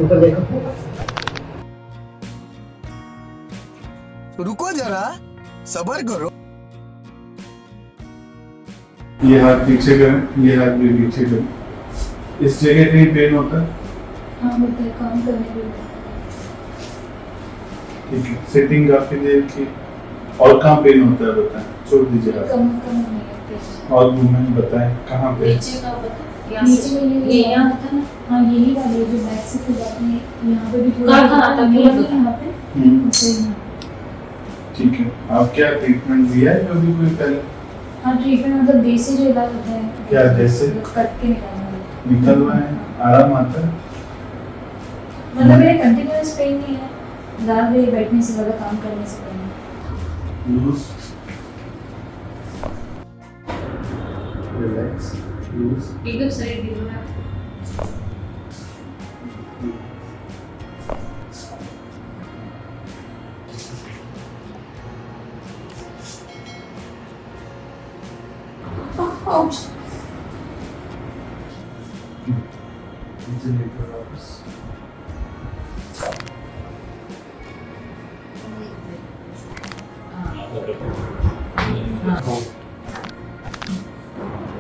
ऊपर देखो। रुको जरा, सब्र करो। ये हाथ पीछे करें, ये हाथ भी पीछे करें। इस जगह कहीं पेन होता है? हाँ होता है, काम करने के लिए। ठीक है, सिटिंग काफी देर की। और कहाँ पेन होता है बताएं, छोड़ दीजिए हाथ। कम नहीं है। और मूवमेंट बताएं कहाँ पे? नीचे का बता, नीचे में ये यहाँ था ना। हाँ यही वाले जो बैक से खुल जाते हैं, यहाँ पे भी थोड़ा कहाँ आता है? यहाँ पे ऐसे यहाँ। ठीक है, आप क्या ट्रीटमेंट दिया है कभी कोई पहले? हाँ ट्रीटमेंट मतलब देसी जो इलाज होता है। क्या जैसे? कट के निकालना। निकल रहा है, आराम आता है? मतलब मेरे कंटिन्यूअस पेन नहीं है, ज़्यादा देर बैठने से ज़्यादा काम करने से पेन है। Loose, relax, loose. एकदम शरीर ढीला है। आउच। नीचे लेकर वापस।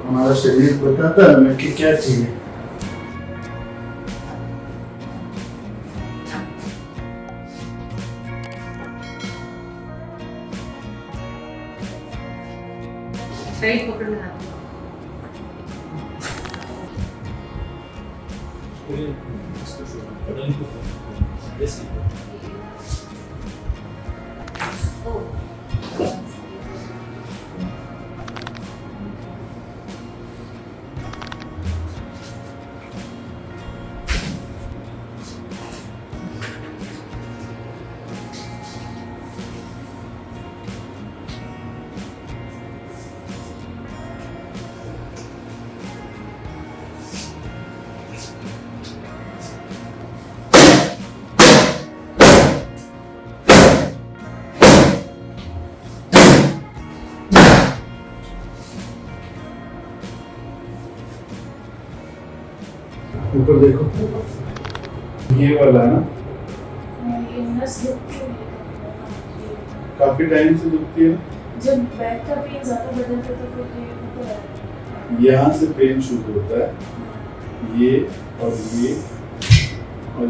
हमारा शरीर बताता है हमें कि क्या चाहिए। टाइट पकड़ना है। ऊपर देखो, ये वाला है ना? ये नस दुखती है। काफी टाइम से दुखती है। जब बैक का पेन ज़्यादा बढ़ जाता है तो फिर ये ऊपर आता है। यहाँ से पेन शुरू होता है, ये और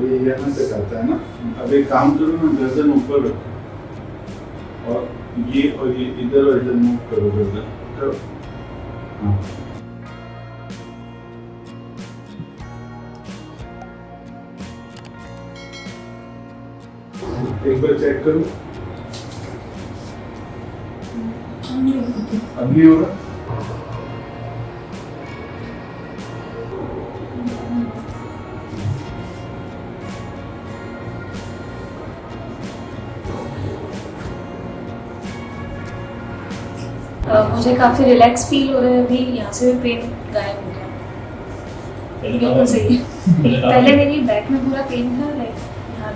ये यहाँ तक आता है ना। अब एक काम करो ना, गर्दन ऊपर रखो और ये इधर और इधर मूव करो, गर्दन करो। हाँ, एक बार चेक करो। अब नहीं हो रहा? मुझे काफ़ी रिलैक्स फील हो रहा है अभी, यहाँ से भी पेन गायब हो गया। बिल्कुल सही है। पहले मेरी बैक में पूरा पेन था, लाइक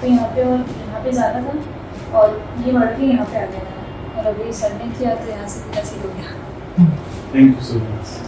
यहाँ पे और यहाँ पे ज़्यादा था, और ये बढ़ के यहाँ पे आ गया था, और अभी सर ने किया तो यहाँ से पूरा सही हो गया। Thank you so much.